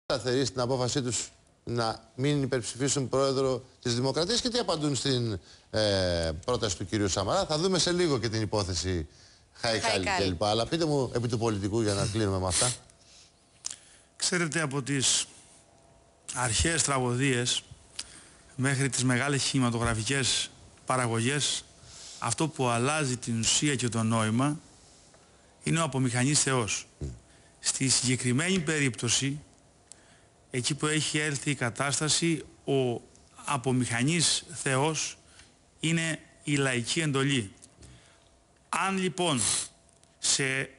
σταθεροί στην απόφασή τους να μην υπερψηφίσουν πρόεδρο της Δημοκρατίας και τι απαντούν στην πρόταση του κυρίου Σαμαρά. Θα δούμε σε λίγο και την υπόθεση Χαϊκάλη κλπ. Αλλά πείτε μου επί του πολιτικού για να κλείνουμε με αυτά. Ξέρετε, από τις αρχαίες τραγωδίες μέχρι τις μεγάλες κινηματογραφικές παραγωγές, αυτό που αλλάζει την ουσία και το νόημα είναι ο απομηχανής Θεός. Στη συγκεκριμένη περίπτωση, εκεί που έχει έλθει η κατάσταση, ο απομηχανής Θεός είναι η λαϊκή εντολή. Αν λοιπόν σε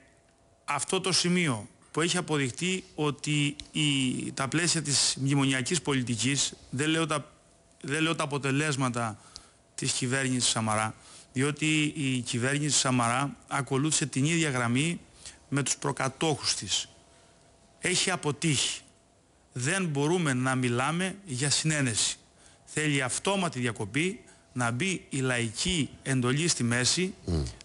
αυτό το σημείο που έχει αποδειχτεί ότι τα πλαίσια της μνημονιακής πολιτικής, δεν λέω τα αποτελέσματα της κυβέρνησης Σαμαρά, διότι η κυβέρνηση Σαμαρά ακολούθησε την ίδια γραμμή με τους προκατόχους της. Έχει αποτύχει. Δεν μπορούμε να μιλάμε για συνένεση. Θέλει αυτόματη διακοπή, να μπει η λαϊκή εντολή στη μέση,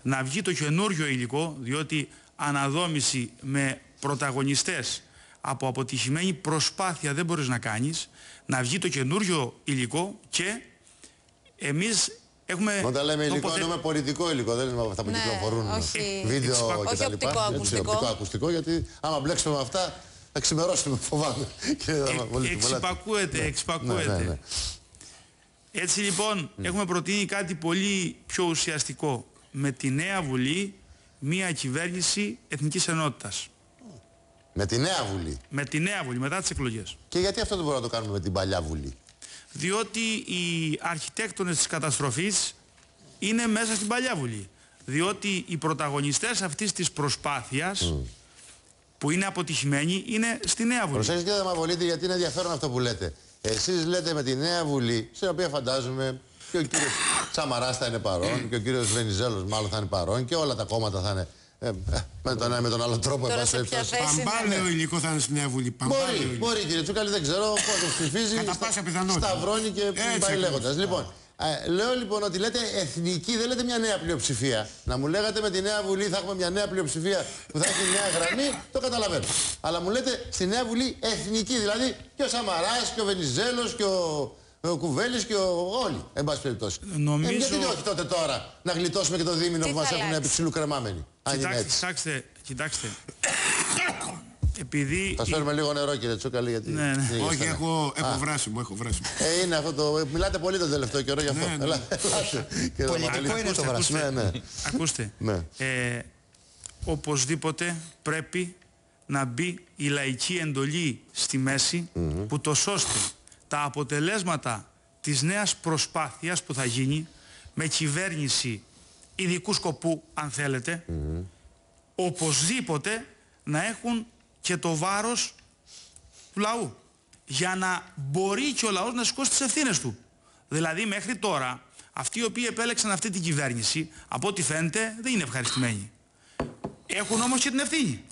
να βγει το καινούριο υλικό, διότι αναδόμηση με πρωταγωνιστές από αποτυχημένη προσπάθεια δεν μπορείς να κάνεις, να βγει το καινούριο υλικό και εμείς έχουμε... Όταν λέμε υλικό εννοούμε πολιτικό υλικό, δεν είναι αυτά που κυκλοφορούν, βίντεο κτλ. Όχι οπτικό ακουστικό, γιατί άμα μπλέξουμε με αυτά θα ξημερώσουμε, φοβάμαι. Εξυπακούεται. Ναι. Έτσι λοιπόν έχουμε προτείνει κάτι πολύ πιο ουσιαστικό. Με τη νέα Βουλή μια κυβέρνηση εθνικής ενότητας. Με τη νέα Βουλή. Με τη νέα Βουλή, μετά τις εκλογές. Και γιατί αυτό δεν μπορούμε να το κάνουμε με την παλιά Βουλή? Διότι οι αρχιτέκτονες της καταστροφής είναι μέσα στην παλιά Βουλή. Διότι οι πρωταγωνιστές αυτής της προσπάθειας που είναι αποτυχημένοι είναι στη νέα Βουλή. Προσέξτε και δεν με απολύτε, γιατί είναι ενδιαφέρον αυτό που λέτε. Εσείς λέτε με τη νέα Βουλή, στην οποία φαντάζομαι και ο κύριος Σαμαράς θα είναι παρόν και ο κύριος Βενιζέλος μάλλον θα είναι παρόν και όλα τα κόμματα θα είναι με τον ένα με τον άλλο τρόπο. Παμπάλαιο υλικό θα είναι στη νέα Βουλή. Μπορεί κύριε Τσούκαλη, δεν ξέρω πότε ψηφίζει. Κατά πάσα πιθανότητα. Σταυρώνει και πάει λέγοντας. Λοιπόν, λέω λοιπόν ότι λέτε εθνική, δεν λέτε μια νέα πλειοψηφία. Να μου λέγατε με τη νέα Βουλή θα έχουμε μια νέα πλειοψηφία που θα έχει νέα γραμμή, το καταλαβαίνω. Αλλά μου λέτε στη νέα Βουλή εθνική, δηλαδή και ο Σαμαράς και ο Βενιζέλος και ο Κουβέλης και όλοι, εν πάση περιπτώσει. Νομίζω... γιατί όχι τότε τώρα να γλιτώσουμε και το δίμηνο που μας έχουν επί ψηλού κρεμάμενοι. Κοιτάξτε. Επειδή... Θα φέρουμε λίγο νερό κύριε Τσούκαλη, γιατί... Ναι. Όχι, έχω βράσιμο, είναι αυτό το... Μιλάτε πολύ τον τελευταίο καιρό γι' αυτό. Πολιτικό είναι το βράσιμο. Ακούστε. Οπωσδήποτε πρέπει να μπει η λαϊκή εντολή στη μέση, που τόσο ώστε τα αποτελέσματα της νέας προσπάθειας που θα γίνει με κυβέρνηση ειδικού σκοπού, αν θέλετε, οπωσδήποτε να έχουν και το βάρος του λαού, για να μπορεί και ο λαός να σηκώσει τις ευθύνες του. Δηλαδή μέχρι τώρα αυτοί οι οποίοι επέλεξαν αυτή την κυβέρνηση, από ό,τι φαίνεται δεν είναι ευχαριστημένοι. Έχουν όμως και την ευθύνη.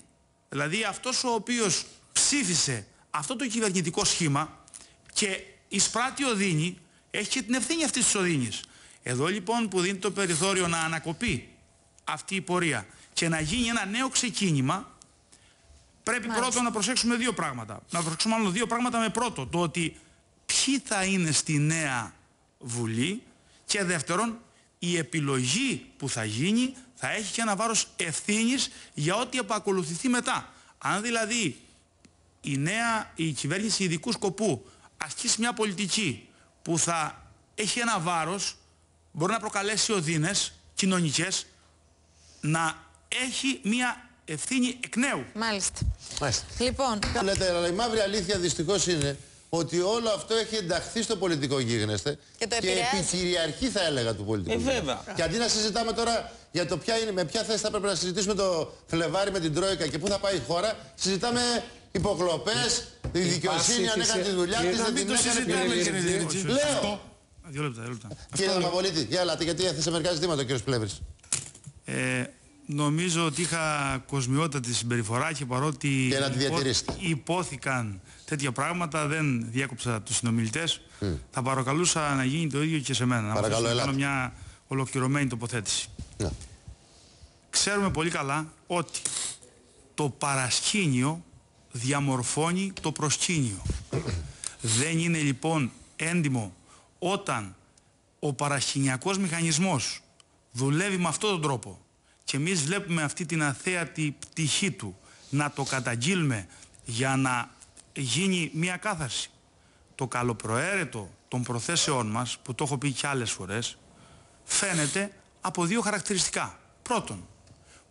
Δηλαδή αυτός ο οποίος ψήφισε αυτό το κυβερνητικό σχήμα και εισπράττει οδύνη, έχει και την ευθύνη αυτής της οδύνης. Εδώ λοιπόν που δίνει το περιθώριο να ανακοπεί αυτή η πορεία και να γίνει ένα νέο ξεκίνημα, πρέπει πρώτον να προσέξουμε δύο πράγματα. Να προσέξουμε μάλλον δύο πράγματα, με πρώτο το ότι ποιοι θα είναι στη νέα Βουλή, και δεύτερον η επιλογή που θα γίνει θα έχει και ένα βάρος ευθύνης για ό,τι επακολουθηθεί μετά. Αν δηλαδή η κυβέρνηση ειδικού σκοπού ασκήσει μια πολιτική που θα έχει ένα βάρος, μπορεί να προκαλέσει οδύνες κοινωνικές, να έχει μια ευθύνη εκ νέου. Μάλιστα. Λοιπόν, λέτε, αλλά η μαύρη αλήθεια δυστυχώς είναι ότι όλο αυτό έχει ενταχθεί στο πολιτικό γίγνεσθε και επικυριαρχεί, θα έλεγα, του πολιτικού. Βέβαια. Και αντί να συζητάμε τώρα για το με ποια θέση θα πρέπει να συζητήσουμε το Φλεβάρι με την Τρόικα και πού θα πάει η χώρα, συζητάμε υποκλοπές, η δικαιοσύνη αν έκανε τη δουλειά της, δεν την έκανε. Λέω. Δύο λεπτά. Κύριε Δαμαπολίτη, για ελάτε, γιατί έθεσε μερικά ζητήματα ο κύριος Πλεύρης. Νομίζω ότι είχα κοσμιότατη συμπεριφορά και παρότι υπόθηκαν τέτοια πράγματα, δεν διέκοψα τους συνομιλητές. Θα παρακαλούσα να γίνει το ίδιο και σε μένα. Παρακαλώ, να κάνω μια ολοκληρωμένη τοποθέτηση. Ξέρουμε πολύ καλά ότι το παρασκήνιο διαμορφώνει το προσκήνιο. Δεν είναι λοιπόν έντιμο όταν ο παρασκηνιακός μηχανισμός δουλεύει με αυτόν τον τρόπο και εμείς βλέπουμε αυτή την αθέατη πτυχή του να το καταγγείλουμε για να γίνει μια κάθαρση. Το καλοπροαίρετο των προθέσεών μας, που το έχω πει και άλλες φορές, φαίνεται από δύο χαρακτηριστικά. Πρώτον,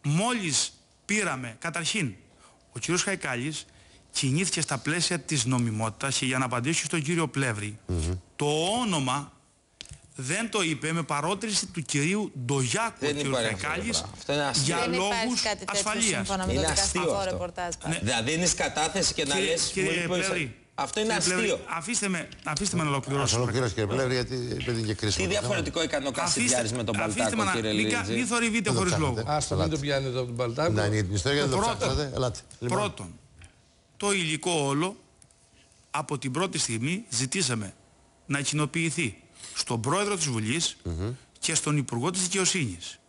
μόλις πήραμε, καταρχήν, ο κ. Χαϊκάλης κινήθηκε στα πλαίσια της νομιμότητας και για να απαντήσω στον κύριο Πλεύρη, το όνομα δεν το είπε με παρότριση του κυρίου Ντογιάκου ο κ. Χαϊκάλης για λόγους ασφαλείας. Είναι αστείο αυτό. Ναι. Δηλαδή δίνεις κατάθεση και να λες... Κύριε Πλεύρη, αυτό είναι αστείο. Αφήστε με να ολοκληρώσω. Ολοκληρώσω κύριε Πλεύρη, γιατί είναι και κρίσιμο. Τι διαφορετικό έκανε ο Κασιδιάρης με τον Παλτάκο, κύριε Λιριτζή? Μην θορυβείτε χωρίς λόγο. Άστο, μην το πιάνετε από τον Παλτάκο. Να είναι την ιστορία, δεν το ψάξατε. Ελάτε. Πρώτον, το υλικό όλο από την πρώτη στιγμή ζητήσαμε να κοινοποιηθεί στον πρόεδρο της Βουλής και στον Υπουργό της Δικαιοσύνης.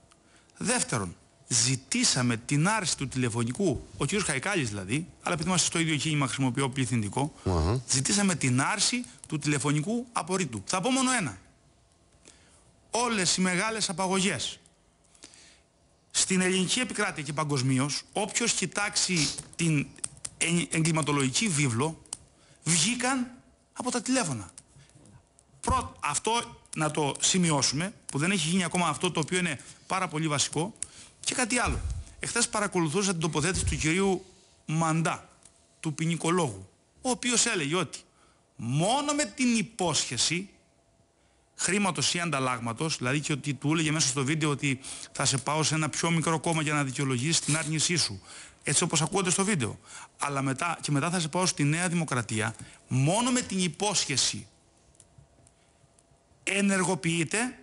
Δεύτερον, ζητήσαμε την άρση του τηλεφωνικού, ο κ. Χαϊκάλης δηλαδή, αλλά επειδή είμαστε στο ίδιο κίνημα χρησιμοποιώ πληθυντικό, ζητήσαμε την άρση του τηλεφωνικού απορρίτου. Θα πω μόνο ένα. Όλες οι μεγάλες απαγωγές στην ελληνική επικράτεια και παγκοσμίως, όποιος κοιτάξει την εγκληματολογική βίβλο, βγήκαν από τα τηλέφωνα. Αυτό να το σημειώσουμε, που δεν έχει γίνει ακόμα αυτό το οποίο είναι πάρα πολύ βασικό. Και κάτι άλλο. Εχθές παρακολουθούσα την τοποθέτηση του κυρίου Μαντά, του ποινικολόγου, ο οποίος έλεγε ότι μόνο με την υπόσχεση χρήματος ή ανταλλάγματος, δηλαδή και ότι του έλεγε μέσα στο βίντεο ότι θα σε πάω σε ένα πιο μικρό κόμμα για να δικαιολογήσεις την άρνησή σου, έτσι όπως ακούγεται στο βίντεο, αλλά μετά θα σε πάω στη Νέα Δημοκρατία, μόνο με την υπόσχεση ενεργοποιείται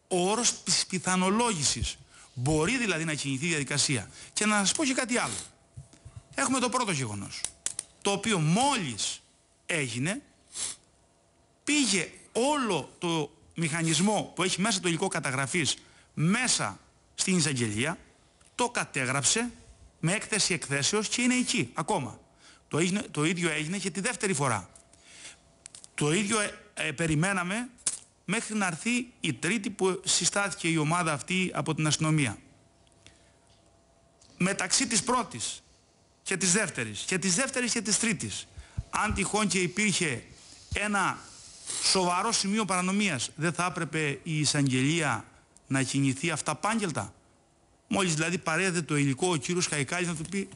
ο όρος της πιθανολόγησης. Μπορεί δηλαδή να κινηθεί η διαδικασία. Και να σας πω και κάτι άλλο. Έχουμε το πρώτο γεγονός, το οποίο μόλις έγινε, πήγε όλο το μηχανισμό που έχει μέσα το υλικό καταγραφής μέσα στην εισαγγελία, το κατέγραψε με έκθεση εκθέσεως και είναι εκεί ακόμα. Το ίδιο έγινε και τη δεύτερη φορά. Το ίδιο περιμέναμε μέχρι να έρθει η τρίτη που συστάθηκε η ομάδα αυτή από την αστυνομία. Μεταξύ της πρώτης και της δεύτερης και της τρίτης, αν τυχόν και υπήρχε ένα σοβαρό σημείο παρανομίας, δεν θα έπρεπε η εισαγγελία να κινηθεί αυταπάγγελτα? Μόλις δηλαδή παρέδε το υλικό ο κύριος Χαϊκάλης να του πει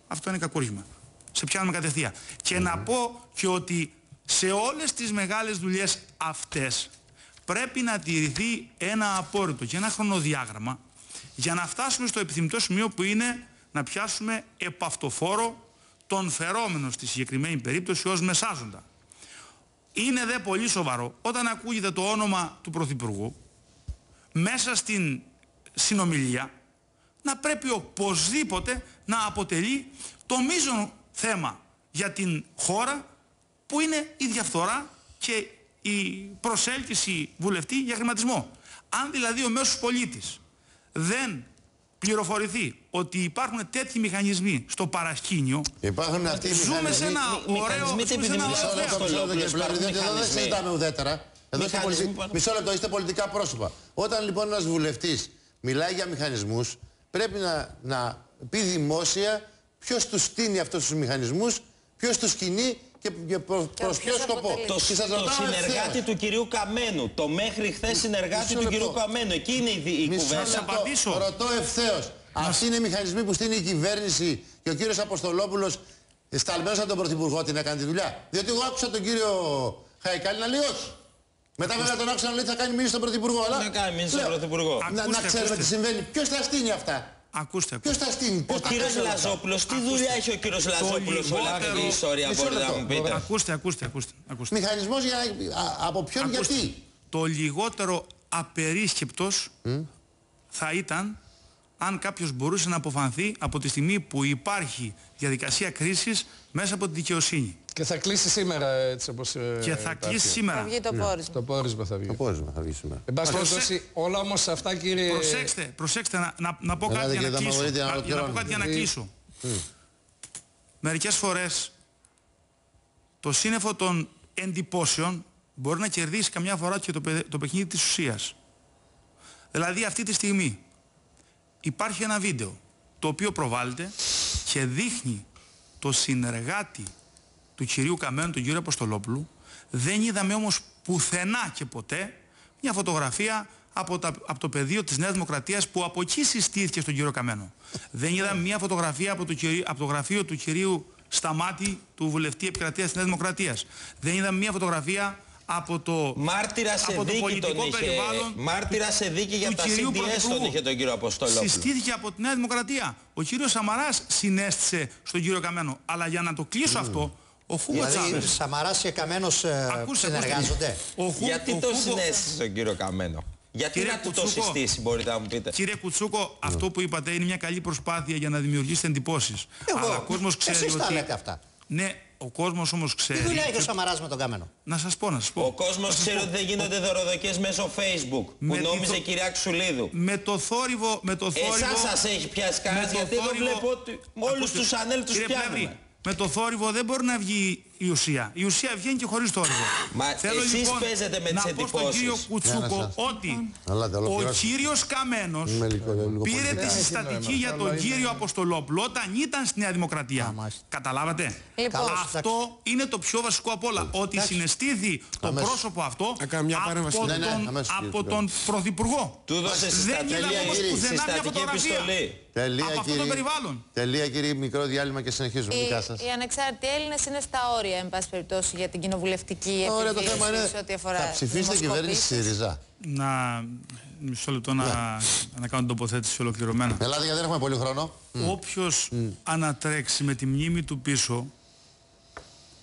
αυτό είναι κακούργημα, σε πιάνουμε κατευθείαν. Και να πω και ότι σε όλες τις μεγάλες δουλειές αυτές πρέπει να τηρηθεί ένα απόρριτο και ένα χρονοδιάγραμμα για να φτάσουμε στο επιθυμητό σημείο που είναι να πιάσουμε επαυτοφόρο τον φερόμενο στη συγκεκριμένη περίπτωση ως μεσάζοντα. Είναι δε πολύ σοβαρό όταν ακούγεται το όνομα του Πρωθυπουργού μέσα στην συνομιλία να πρέπει οπωσδήποτε να αποτελεί το μείζον θέμα για την χώρα, που είναι η διαφθορά και η προσέλκυση βουλευτή για χρηματισμό. Αν δηλαδή ο μέσος πολίτης δεν πληροφορηθεί ότι υπάρχουν τέτοιοι μηχανισμοί στο παρασκήνιο, υπάρχουν αυτοί οι ζούμε σε ένα ωραίο δεν συζητάμε ουδέτερα. Μισό λεπτό, είστε πολιτικά πρόσωπα. Όταν λοιπόν ένας βουλευτής μιλάει για μηχανισμούς, πρέπει να πει δημόσια ποιος τους στείνει αυτούς τους μηχανισμούς, ποιος τους κινεί και προς ποιο σκοπό. Το συνεργάτη του κυρίου Καμένου, το μέχρι χθες συνεργάτη του κυρίου Καμένου, εκεί είναι η κουβέντα. Ρωτώ ευθέως. Αυτοί είναι οι μηχανισμοί που στείνει η κυβέρνηση και ο κύριος Αποστολόπουλος σταλμένος από τον Πρωθυπουργό την έκανε τη δουλειά? Διότι εγώ άκουσα τον κύριο Χαϊκάλη να λέει όχι. Μετά βέβαια τον άκουσα να λέει θα κάνει μήνυση στον Πρωθυπουργό. Δεν κάνει μήνυση στον Πρωθυπουργό. Να ξέρουμε τι συμβαίνει. Ποιος θα στείνει αυτά? Ποιος θα στείνει? Ο κύριος Λαζόπουλος, τι δουλειά έχει ο κύριος Λαζόπουλος όλη αυτή την ιστορία, μπορείτε να μου πείτε? Ακούστε. Μηχανισμός από ποιον, γιατί? Το λιγότερο απερίσκεπτος θα ήταν αν κάποιος μπορούσε να αποφανθεί από τη στιγμή που υπάρχει διαδικασία κρίσης μέσα από τη δικαιοσύνη. Και θα κλείσει σήμερα έτσι όπως και θα κλείσει σήμερα. Θα βγει το πόρισμα. Το πόρισμα θα βγει. Το πόρισμα θα βγει σήμερα. Εν πάση περιπτώσει, όλα όμως αυτά, κύριε... Προσέξτε να πω κάτι για να κλείσω. μερικές φορές το σύννεφο των εντυπώσεων μπορεί να κερδίσει καμιά φορά και το παιχνίδι της ουσίας. Δηλαδή αυτή τη στιγμή υπάρχει ένα βίντεο το οποίο προβάλλεται και δείχνει το συνεργάτη του κυρίου Καμένου, τον κύριο Αποστολόπουλου. Δεν είδαμε όμως πουθενά και ποτέ μια φωτογραφία από το πεδίο της Νέας Δημοκρατίας που από εκεί συστήθηκε στον κύριο Καμένο. Δεν είδαμε μια φωτογραφία από το γραφείο του κυρίου Σταμάτη, του βουλευτή επικρατείας της Νέας Δημοκρατίας. Δεν είδαμε μια φωτογραφία από το, πολιτικό περιβάλλον. Μάρτυρα σε δίκη για τα CDS τον είχε τον κύριο Αποστολόπουλο. Συστήθηκε από τη Νέα Δημοκρατία. Ο κύριος Σαμαράς συνέστησε στον κύριο Καμένο. Αλλά για να το κλείσω αυτό, ο Χούγκο Τσάβες. Δηλαδή Σαμαράς και Καμένος συνεργάζονται. Γιατί το συνέστησε τον κύριο Καμένο? Γιατί να του το συστήσει, μπορείτε να μου πείτε? Κύριε Κουτσούκο, αυτό που είπατε είναι μια καλή προσπάθεια για να δημιουργήσετε εντυπώσεις. Αλλά ο κόσμος ξέρει εσείς τα λέτε αυτά. Ναι, ο κόσμος όμως ξέρει. Τι δουλειά έχει ο Σαμαράς με τον Καμένο? Να σας πω. Ο κόσμος ξέρει ότι δεν γίνονται δωροδοκίες μέσω Facebook, που νόμιζε η κυρία Ξουλίδου. Με το θόρυβο. Εσάς σας έχει πιάσει κανένας, γιατί εδώ βλέπω ότι όλους τους ανέλ τους πιάνουμε. Με το θόρυβο δεν μπορεί να βγει η ουσία. Η ουσία βγαίνει και χωρίς θόρυβο. Μα θέλω εσείς λοιπόν παίζετε με τις εντυπώσεις. Να πω στον κύριο Κουτσούκο ότι ο κύριος Καμένος πήρε τη συστατική για τον κύριο Αποστολόπουλο όταν ήταν στη Νέα Δημοκρατία. Καταλάβατε? Αυτό είναι το πιο βασικό απ' όλα. Ότι συναισθήθη το πρόσωπο αυτό από τον Πρωθυπουργό. Δεν είδαμε όμως πουθενά μια φωτογραφία. Από αυτό το περιβάλλον. Τελεία, κύριε, μικρό διάλειμμα και συνεχίζουμε. Οι ανεξάρτητοι Έλληνες είναι στα όρια, εν πάση περιπτώσει, για την κοινοβουλευτική επιβίωση σε ό,τι αφορά. Θα ψηφίσετε κυβέρνηση ΣΥΡΙΖΑ? Μισό λεπτό να κάνω τοποθέτηση ολοκληρωμένα. Ελάτε, γιατί δεν έχουμε πολύ χρόνο. Όποιος ανατρέξει με τη μνήμη του πίσω,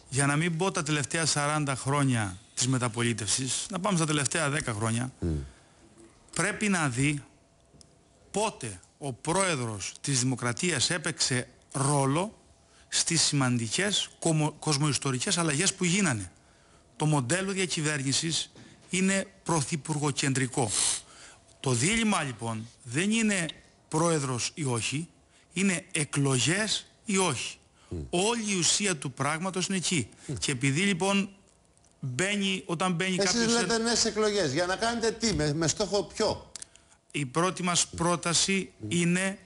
για να μην πω τα τελευταία 40 χρόνια της μεταπολίτευσης, να πάμε στα τελευταία 10 χρόνια, πρέπει να δει πότε ο πρόεδρος της Δημοκρατίας έπαιξε ρόλο στις σημαντικές κοσμοϊστορικές αλλαγές που γίνανε. Το μοντέλο διακυβέρνησης είναι πρωθυπουργοκεντρικό. Το δίλημμα λοιπόν δεν είναι πρόεδρος ή όχι, είναι εκλογές ή όχι. Όλη η ουσία του πράγματος είναι εκεί. Και επειδή λοιπόν όταν μπαίνει κάποιος... Εσείς λέτε νέες εκλογές, για να κάνετε τι, με στόχο ποιο? Η πρώτη μας πρόταση είναι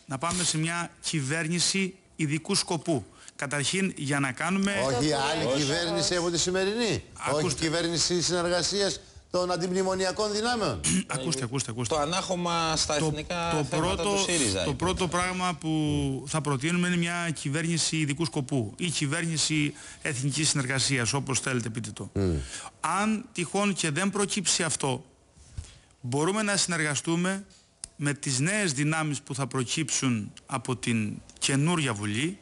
να πάμε σε μια κυβέρνηση ειδικού σκοπού. Καταρχήν για να κάνουμε... Όχι άλλη κυβέρνηση από τη σημερινή. Όχι κυβέρνηση συνεργασίας των αντιμνημονιακών δυνάμεων. Ακούστε. Το ανάχωμα στα εθνικά θέματα του ΣΥΡΙΖΑ. Το πρώτο πράγμα που θα προτείνουμε είναι μια κυβέρνηση ειδικού σκοπού ή κυβέρνηση εθνικής συνεργασίας, όπως θέλετε πείτε το. Αν τυχόν και δεν προκύψει αυτό, μπορούμε να συνεργαστούμε με τις νέες δυνάμεις που θα προκύψουν από την καινούρια Βουλή,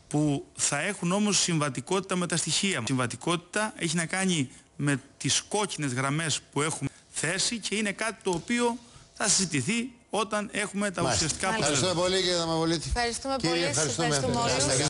που θα έχουν όμως συμβατικότητα με τα στοιχεία. Συμβατικότητα έχει να κάνει με τις κόκκινες γραμμές που έχουμε θέσει και είναι κάτι το οποίο θα συζητηθεί όταν έχουμε τα ουσιαστικά αποτελέσματα. Ευχαριστούμε πολύ, κύριε Δαμαβολίτη. Ευχαριστούμε πολύ. Ευχαριστούμε όλους.